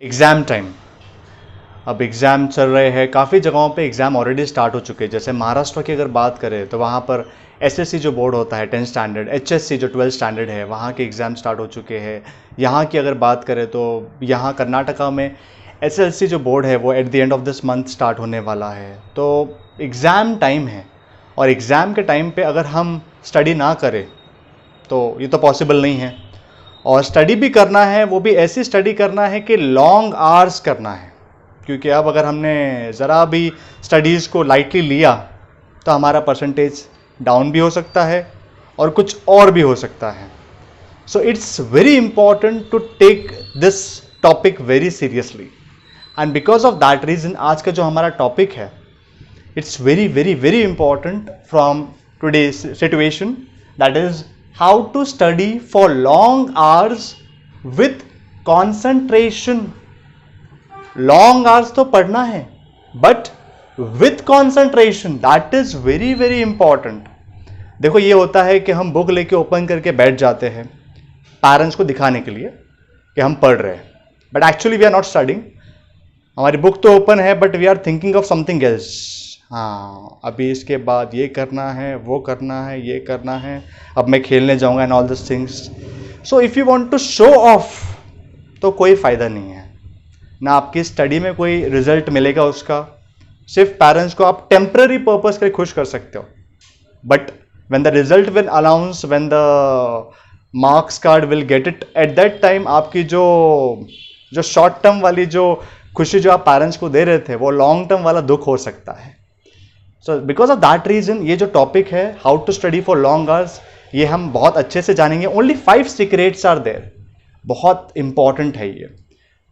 Exam time. अब exam चल रहे हैं, काफ़ी जगहों पे एग्ज़ाम ऑलरेडी स्टार्ट हो चुके हैं। जैसे महाराष्ट्र की अगर बात करें तो वहाँ पर एसएससी जो बोर्ड होता है 10th स्टैंडर्ड, एचएससी जो 12th स्टैंडर्ड है, वहाँ के एग्ज़ाम स्टार्ट हो चुके हैं। यहाँ की अगर बात करें तो यहाँ कर्नाटका में एसएलसी जो बोर्ड है वो at the end of this month start होने वाला है। तो एग्ज़ाम टाइम है और एग्ज़ाम के टाइम पे अगर हम स्टडी ना करें तो ये तो पॉसिबल नहीं है। और स्टडी भी करना है, वो भी ऐसी स्टडी करना है कि लॉन्ग आवर्स करना है, क्योंकि अब अगर हमने ज़रा भी स्टडीज़ को लाइटली लिया तो हमारा परसेंटेज डाउन भी हो सकता है और कुछ और भी हो सकता है। So it's very important to take this topic very seriously, and because of that reason आज का जो हमारा टॉपिक है it's very very very important from today's situation, that is how to study for long hours with concentration. Long hours तो पढ़ना है but with concentration, that is very very important. देखो ये होता है कि हम बुक लेके ओपन करके बैठ जाते हैं पेरेंट्स को दिखाने के लिए कि हम पढ़ रहे हैं, but actually we are not studying. हमारी बुक तो ओपन है but we are thinking of something else. हाँ, अभी इसके बाद ये करना है, वो करना है, ये करना है, अब मैं खेलने जाऊंगा and all this things. So if you want to show off तो कोई फ़ायदा नहीं है, ना आपकी स्टडी में कोई रिजल्ट मिलेगा उसका। सिर्फ पेरेंट्स को आप टेम्पररी पर्पस के लिए खुश कर सकते हो, but when the result will announce, when the marks card will get it, eight that time आपकी जो शॉर्ट टर्म वाली जो खुशी जो आप पेरेंट्स को दे रहे थे वो लॉन्ग टर्म वाला दुख हो सकता है। So because of that reason ये जो टॉपिक है how to study for long hours, ये हम बहुत अच्छे से जानेंगे। ओनली 5 सीक्रेट्स आर देयर, बहुत इंपॉर्टेंट है ये।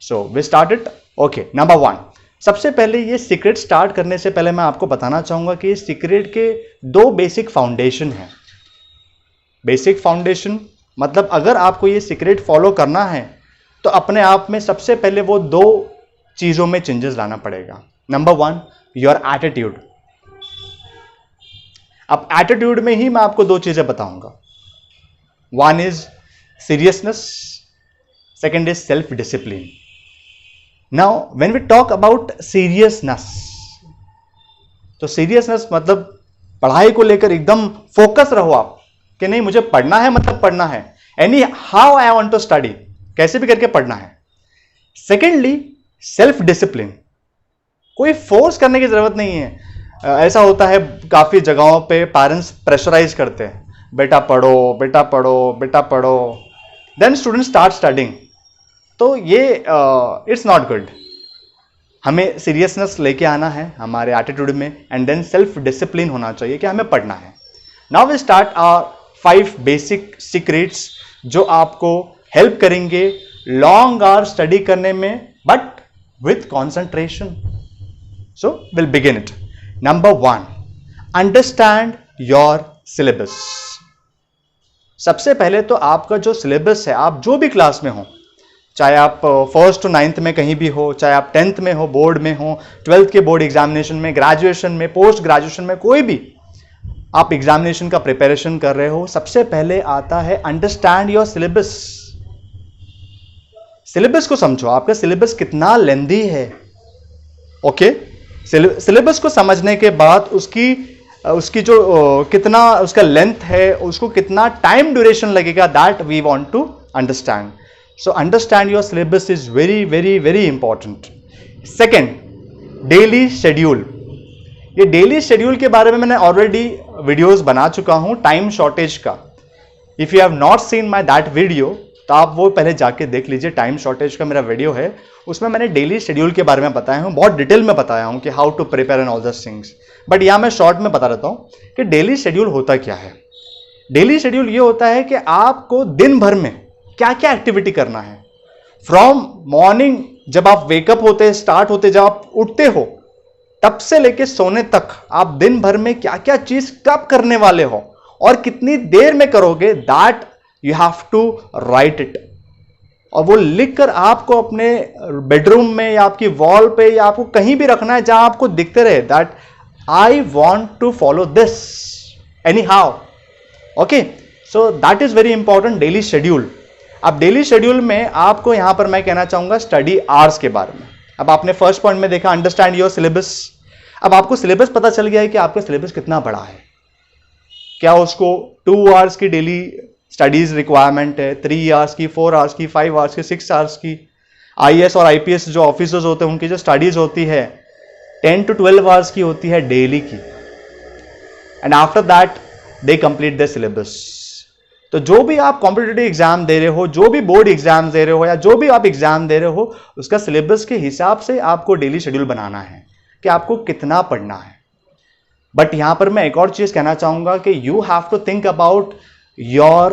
So we start it. Okay, number 1, सबसे पहले ये सीक्रेट स्टार्ट करने से पहले मैं आपको बताना चाहूंगा कि इस सीक्रेट के 2 बेसिक फाउंडेशन हैं। बेसिक फाउंडेशन मतलब अगर आपको ये सीक्रेट फॉलो करना है तो अपने आप में सबसे पहले वो 2 चीजों में चेंजेस लाना पड़ेगा। Number 1, your attitude. अब एटीट्यूड में ही मैं आपको 2 चीजें बताऊंगा। 1 is seriousness, second is self discipline. Now, when we talk about seriousness, तो सीरियसनेस मतलब पढ़ाई को लेकर एकदम फोकस रहो आप कि नहीं मुझे पढ़ना है, मतलब पढ़ना है, anyhow I want to study, कैसे भी करके पढ़ना है। सेकेंडली सेल्फ डिसिप्लिन, कोई फोर्स करने की जरूरत नहीं है। ऐसा होता है काफी जगहों पे पेरेंट्स प्रेशराइज करते हैं, बेटा पढ़ो, बेटा पढ़ो, बेटा पढ़ो, देन स्टूडेंट स्टार्ट स्टडिंग। तो ये इट्स नॉट गुड। हमें सीरियसनेस लेके आना है हमारे एटीट्यूड में, एंड देन सेल्फ डिसिप्लिन होना चाहिए कि हमें पढ़ना है। Now we start our 5 basic secrets जो आपको हेल्प करेंगे लॉन्ग आवर स्टडी करने में, but with concentration. So will begin it. Number 1, understand your syllabus. सबसे पहले तो आपका जो सिलेबस है, आप जो भी क्लास में हो, चाहे आप 1st to 9th में कहीं भी हो, चाहे आप 10th में हो, बोर्ड में हो, 12th के बोर्ड एग्जामिनेशन में, ग्रेजुएशन में, पोस्ट ग्रेजुएशन में, कोई भी आप एग्जामिनेशन का प्रिपरेशन कर रहे हो, सबसे पहले आता है अंडरस्टैंड योर सिलेबस। सिलेबस को समझो, आपका सिलेबस कितना लेंथी है। ओके, सिलेबस को समझने के बाद उसकी जो कितना उसका लेंथ है, उसको कितना टाइम ड्यूरेशन लगेगा, that we want to understand. So understand your syllabus is very very very important. Second, daily schedule. ये daily schedule के बारे में मैंने already videos बना चुका हूँ टाइम शॉर्टेज का। If you have not seen my that video, तो आप वो पहले जाके देख लीजिए। टाइम शॉर्टेज का मेरा वीडियो है, उसमें मैंने डेली शेड्यूल के बारे में बताया हूँ, बहुत डिटेल में बताया हूँ कि how to prepare and all this things. But यहाँ मैं शॉर्ट में बता देता हूँ कि डेली शेड्यूल होता क्या है। डेली शेड्यूल ये होता है कि आपको दिन भर में क्या क्या एक्टिविटी करना है। फ्रॉम मॉर्निंग, जब आप वेकअप होते स्टार्ट होते, जब आप उठते हो, तब से लेके सोने तक आप दिन भर में क्या क्या चीज कब करने वाले हो और कितनी देर में करोगे, that you have to write it. और वो लिखकर आपको अपने बेडरूम में या आपकी वॉल पे या आपको कहीं भी रखना है जहां आपको दिखते रहे, that I want to follow this anyhow. Okay, so that is very important, daily schedule. अब डेली शेड्यूल में आपको यहां पर मैं कहना चाहूंगा स्टडी आवर्स के बारे में। अब आपने फर्स्ट पॉइंट में देखा अंडरस्टैंड योर सिलेबस। अब आपको सिलेबस पता चल गया है कि आपका सिलेबस कितना बड़ा है। क्या उसको 2 आवर्स की डेली स्टडीज रिक्वायरमेंट है, 3 आवर्स की, 4 आवर्स की, 5 आवर्स की, 6 आवर्स की। आईएएस और आईपीएस जो ऑफिसर्स होते हैं उनकी जो स्टडीज होती है 10 to 12 आवर्स की होती है डेली की, and after that they complete the syllabus. तो जो भी आप कॉम्पिटिटिव एग्जाम दे रहे हो, जो भी बोर्ड एग्जाम दे रहे हो, या जो भी आप एग्जाम दे रहे हो, उसका सिलेबस के हिसाब से आपको डेली शेड्यूल बनाना है कि आपको कितना पढ़ना है। बट यहां पर मैं एक और चीज कहना चाहूंगा कि you have to think about your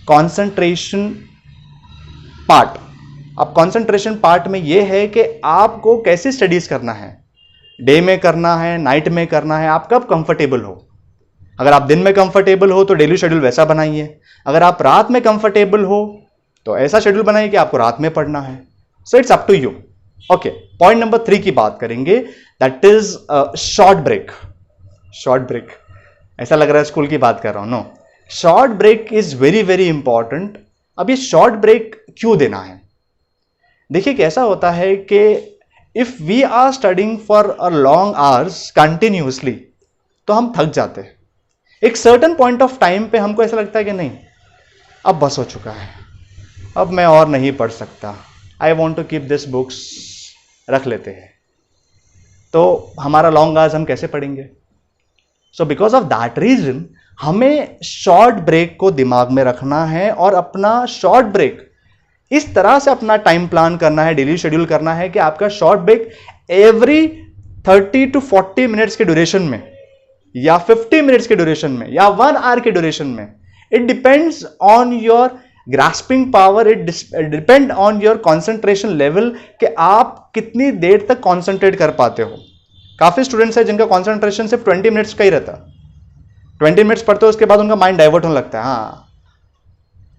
concentration part. अब कॉन्सेंट्रेशन पार्ट में यह है कि आपको कैसे स्टडीज करना है, डे में करना है, नाइट में करना है, आप कब कंफर्टेबल हो। अगर आप दिन में कंफर्टेबल हो तो डेली शेड्यूल वैसा बनाइए, अगर आप रात में कंफर्टेबल हो तो ऐसा शेड्यूल बनाइए कि आपको रात में पढ़ना है। So it's up to you. Okay, point number 3 की बात करेंगे, that is short break. Short break, ऐसा लग रहा है स्कूल की बात कर रहा हूं। No, short break is very very important. अब ये शॉर्ट ब्रेक क्यों देना है? देखिए कैसा होता है कि if we are studying for a long hours continuously तो हम थक जाते हैं। एक सर्टन पॉइंट ऑफ टाइम पे हमको ऐसा लगता है कि नहीं, अब बस हो चुका है, अब मैं और नहीं पढ़ सकता, I want to keep this books, रख लेते हैं। तो हमारा लॉन्ग आवर्स हम कैसे पढ़ेंगे? So because of that reason हमें शॉर्ट ब्रेक को दिमाग में रखना है और अपना शॉर्ट ब्रेक इस तरह से अपना टाइम प्लान करना है, डेली शेड्यूल करना है कि आपका short break every 30 to 40 minutes के ड्यूरेशन में, या 50 मिनट्स के ड्यूरेशन में, या 1 आवर के ड्यूरेशन में। It depends on your grasping power, it depend on your concentration level कि आप कितनी देर तक कॉन्सेंट्रेट कर पाते हो। काफी स्टूडेंट्स हैं जिनका कॉन्सेंट्रेशन सिर्फ 20 मिनट्स का ही रहता है। 20 मिनट्स पढ़ते हो उसके बाद उनका माइंड डाइवर्ट होने लगता है। हाँ,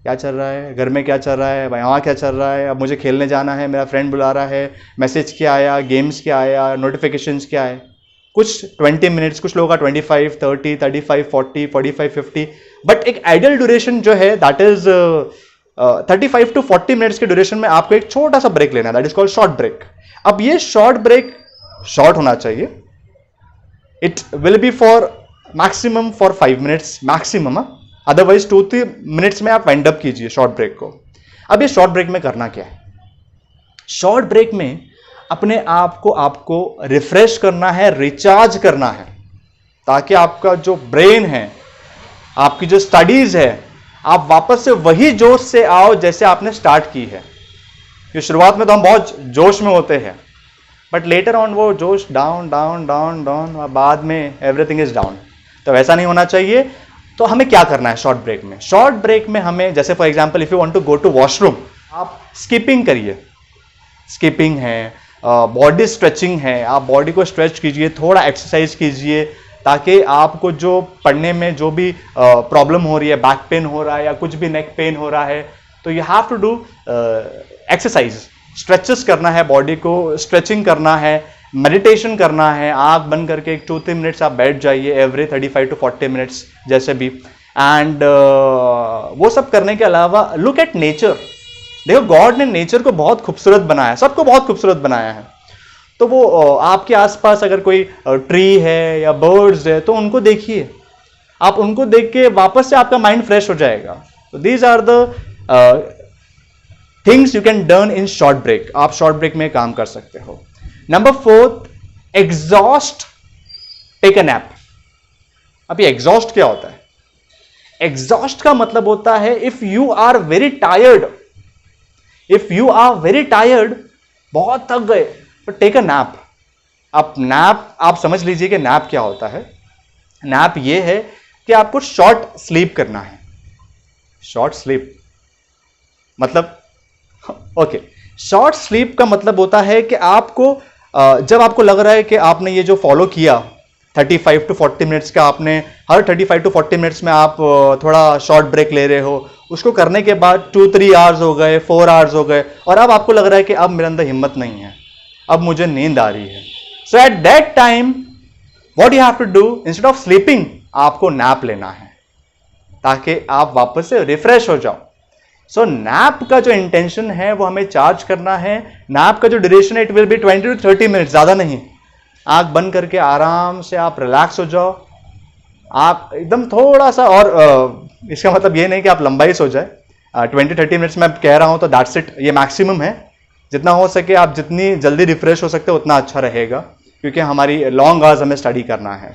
क्या चल रहा है, घर में क्या चल रहा है, वहाँ क्या चल रहा है, अब मुझे खेलने जाना है, मेरा फ्रेंड बुला रहा है, मैसेज क्या आया, गेम्स क्या आया, नोटिफिकेशंस क्या है। कुछ 20 मिनट्स, कुछ लोगों का 25, 30, 35, 40, 45, 50। बट एक आइडियल ड्यूरेशन जो है दैट इज 35 to 40 मिनट्स के ड्यूरेशन में आपको एक छोटा सा ब्रेक लेना है, that is called short break. अब ये शॉर्ट ब्रेक शॉर्ट होना चाहिए। It will be for maximum for 5 minutes maximum, otherwise 2-3 minutes में आप वाइंड अप कीजिए शॉर्ट ब्रेक को। अब ये शॉर्ट ब्रेक में करना क्या है? शॉर्ट ब्रेक में अपने आप को आपको रिफ्रेश करना है, रिचार्ज करना है, ताकि आपका जो ब्रेन है, आपकी जो स्टडीज है, आप वापस से वही जोश से आओ जैसे आपने स्टार्ट की है। ये शुरुआत में तो हम बहुत जोश में होते हैं, बट लेटर ऑन वो जोश डाउन डाउन डाउन डाउन, और बाद में एवरीथिंग इज डाउन। तो वैसा नहीं होना चाहिए। तो हमें क्या करना है शॉर्ट ब्रेक में? शॉर्ट ब्रेक में हमें, जैसे for example if you want to go to washroom, आप स्किपिंग करिए। स्किपिंग है, बॉडी स्ट्रेचिंग है, आप बॉडी को स्ट्रेच कीजिए, थोड़ा एक्सरसाइज कीजिए, ताकि आपको जो पढ़ने में जो भी प्रॉब्लम हो रही है, बैक पेन हो रहा है या कुछ भी नेक पेन हो रहा है, तो you have to do exercise, stretches करना है, बॉडी को स्ट्रेचिंग करना है, मेडिटेशन करना है। आंख बंद करके 2-3 मिनट्स आप बैठ जाइए एवरी 35 to 40 मिनट्स जैसे भी। एंड वो सब करने के अलावा लुक एट नेचर। देखो गॉड ने नेचर को बहुत खूबसूरत बनाया, सबको बहुत खूबसूरत बनाया है। तो वो आपके आसपास अगर कोई ट्री है या बर्ड्स है तो उनको देखिए, आप उनको देख के वापस से आपका माइंड फ्रेश हो जाएगा। तो these are the things you can done in short break. आप शॉर्ट ब्रेक में काम कर सकते हो। Number 4, exhaust, take a nap. अब ये एग्जॉस्ट क्या होता है? एग्जॉस्ट का मतलब होता है if you are very tired, if you are very tired, बहुत थक गए, तो टेक अ नैप। अब नैप आप समझ लीजिए कि नैप क्या होता है। नैप ये है कि आपको शॉर्ट स्लीप करना है। शॉर्ट स्लीप मतलब ओके, शॉर्ट स्लीप का मतलब होता है कि आपको जब आपको लग रहा है कि आपने ये जो फॉलो किया 35 to 40 मिनट्स का, आपने हर 35 to 40 मिनट्स में आप थोड़ा शॉर्ट ब्रेक ले रहे हो, उसको करने के बाद 2-3 आवर्स हो गए, 4 आवर्स हो गए, और अब आपको लग रहा है कि अब मेरे अंदर हिम्मत नहीं है, अब मुझे नींद आ रही है। So at that time what you have to do, instead of sleeping आपको नैप लेना है, ताकि आप वापस से रिफ्रेश हो जाओ। सो नैप का जो इंटेंशन है वो हमें चार्ज करना है। नैप का जो ड्यूरेशन है it will B 20 to 30 minutes, ज़्यादा नहीं। आंख बंद करके आराम से आप रिलैक्स हो जाओ, आप एकदम थोड़ा सा, और इसका मतलब ये नहीं कि आप लंबाई सो जाए। 20-30 मिनट्स में कह रहा हूँ तो दैट्स इट, ये मैक्सिमम है। जितना हो सके आप जितनी जल्दी रिफ्रेश हो सकते हो उतना अच्छा रहेगा, क्योंकि हमारी लॉन्ग आवर्स हमें स्टडी करना है।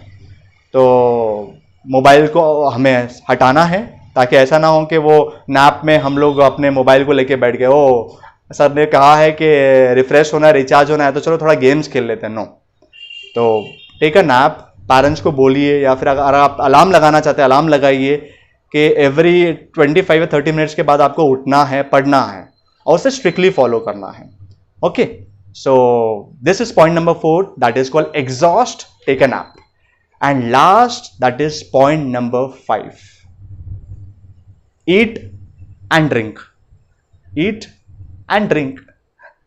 तो मोबाइल को हमें हटाना है, ताकि ऐसा ना हो कि वो नैप में हम लोग अपने मोबाइल को लेके बैठ गए, ओ सर ने कहा है कि रिफ्रेश होना है, रिचार्ज होना है, तो चलो थोड़ा गेम्स खेल लेते हैं। नो, तो टेक अ नैप। पेरेंट्स को बोलिए, या फिर अगर आप अलार्म लगाना चाहते हैं अलार्म लगाइए कि एवरी 25 या 30 मिनट्स के बाद आपको उठना है, पढ़ना है, और उसे स्ट्रिक्टली फॉलो करना है। Okay, so this is point number 4, that is called exhaust, take a nap. And last, that is point number 5, eat and drink. Eat and drink.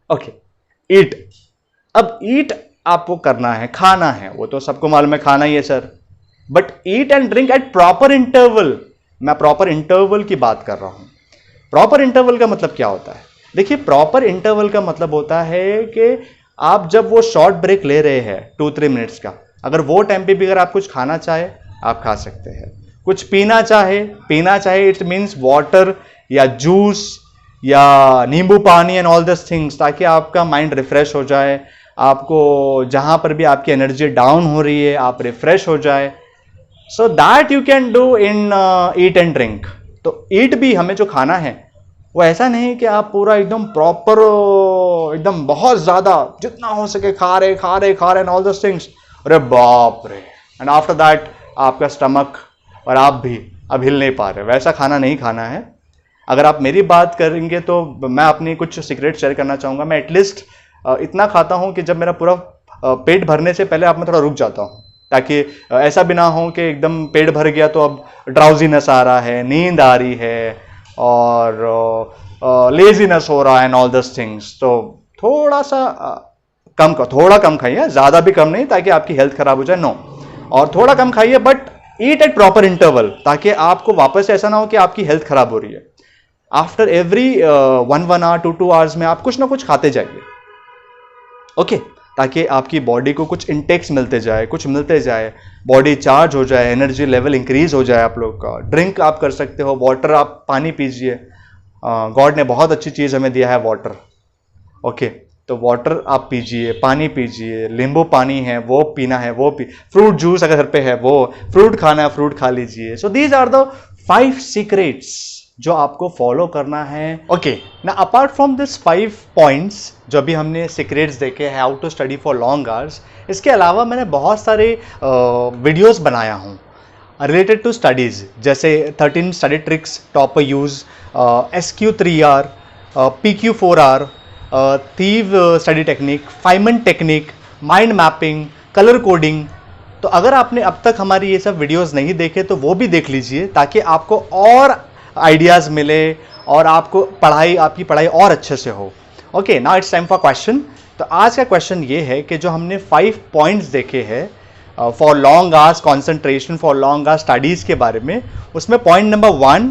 Okay, eat. अब ईट आपको करना है, खाना है, वो तो सबको मालूम है, खाना ही है sir. But eat and drink eight proper interval. मैं प्रॉपर इंटरवल की बात कर रहा हूं। प्रॉपर इंटरवल का मतलब क्या होता है? देखिए, प्रॉपर इंटरवल का मतलब होता है कि आप जब वो शॉर्ट ब्रेक ले रहे हैं 2-3 मिनट्स का, अगर वो टाइम पे भी अगर आप कुछ खाना चाहे आप खा सकते हैं, कुछ पीना चाहे इट मीन्स वाटर या जूस या नींबू पानी एंड ऑल दिस थिंग्स, ताकि आपका माइंड रिफ्रेश हो जाए, आपको जहां पर भी आपकी एनर्जी डाउन हो रही है आप रिफ्रेश हो जाए। So that you can do in eat and drink. तो ईट भी हमें जो खाना है वो ऐसा नहीं कि आप पूरा एकदम प्रॉपर एकदम बहुत ज्यादा जितना हो सके खा रहे एंड ऑल दिस थिंग्स, अरे बाप रे, एंड आफ्टर दैट आपका स्टमक और आप भी अब हिल नहीं पा रहे, वैसा खाना नहीं खाना है। अगर आप मेरी बात करेंगे तो मैं अपनी कुछ सीक्रेट शेयर करना चाहूँगा। मैं एटलीस्ट इतना खाता हूँ कि जब मेरा पूरा पेट भरने से पहले आप मैं थोड़ा रुक जाता हूँ, ताकि ऐसा भी ना हो कि एकदम पेट भर गया तो अब ड्राउजीनेस आ रहा है, नींद आ रही है और लेजीनेस हो रहा है एंड ऑल दिस थिंग्स। तो थोड़ा सा थोड़ा कम खाइए, ज़्यादा भी कम नहीं, ताकि आपकी हेल्थ खराब हो जाए। नो, और थोड़ा कम खाइए but eat at proper interval, ताकि आपको वापस से ऐसा ना हो कि आपकी हेल्थ खराब हो रही है। आफ्टर एवरी 1 आवर 2 आवर्स में आप कुछ ना कुछ खाते जाइए, ओके, ताकि आपकी बॉडी को कुछ इंटेक्स मिलते जाए, बॉडी चार्ज हो जाए, एनर्जी लेवल इंक्रीज हो जाए आप लोग का। ड्रिंक आप कर सकते हो, वाटर, आप पानी पीजिए। गॉड ने बहुत अच्छी चीज़ हमें दिया है वाटर, ओके, तो वाटर आप पीजिए, पानी पीजिए, नींबू पानी है वो पीना है वो फ्रूट जूस अगर घर पे है वो, फ्रूट खाना है फ्रूट खा लीजिए। So these are the 5 secrets जो आपको फॉलो करना है। ओके, ना अपार्ट फ्रॉम दिस 5 पॉइंट्स जो अभी हमने सीक्रेट्स देखे हैं how to study for long hours, इसके अलावा मैंने बहुत सारे वीडियोस बनाया हूँ रिलेटेड टू स्टडीज़, जैसे 13 study tricks topper use, SQ3R, PQ4R, thief study technique, Feynman technique, mind mapping, colour coding. तो अगर आपने अब तक हमारी ये सब वीडियोस नहीं देखे तो वो भी देख लीजिए, ताकि आपको और आइडियाज़ मिले और आपको आपकी पढ़ाई और अच्छे से हो। Okay, now it's time for question. तो आज का क्वेश्चन ये है कि जो हमने 5 पॉइंट्स देखे हैं for long hours concentration, for long hours studies के बारे में, उसमें point number 1,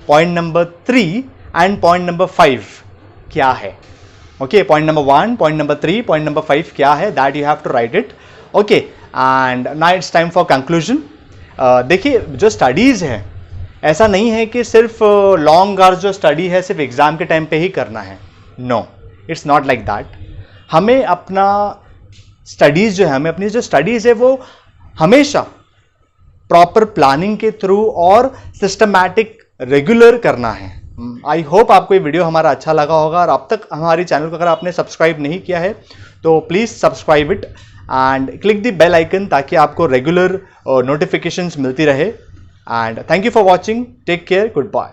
point number 3 and point number 5 क्या है? Okay, point number 1, point number 3, point number 5 क्या है, that you have to write it. Okay, and now it's time for conclusion. देखिए, जो स्टडीज़ है ऐसा नहीं है कि सिर्फ लॉन्ग आवर्स जो स्टडी है सिर्फ एग्जाम के टाइम पे ही करना है। No, it's not like that. हमें अपना स्टडीज़ जो है, हमें अपनी जो स्टडीज़ है वो हमेशा प्रॉपर प्लानिंग के थ्रू और सिस्टमैटिक रेगुलर करना है। आई होप आपको ये वीडियो हमारा अच्छा लगा होगा, और अब तक हमारी चैनल को अगर आपने सब्सक्राइब नहीं किया है तो please subscribe it and click the bell icon, ताकि आपको रेगुलर नोटिफिकेशंस मिलती रहे। And thank you for watching. Take care. Goodbye.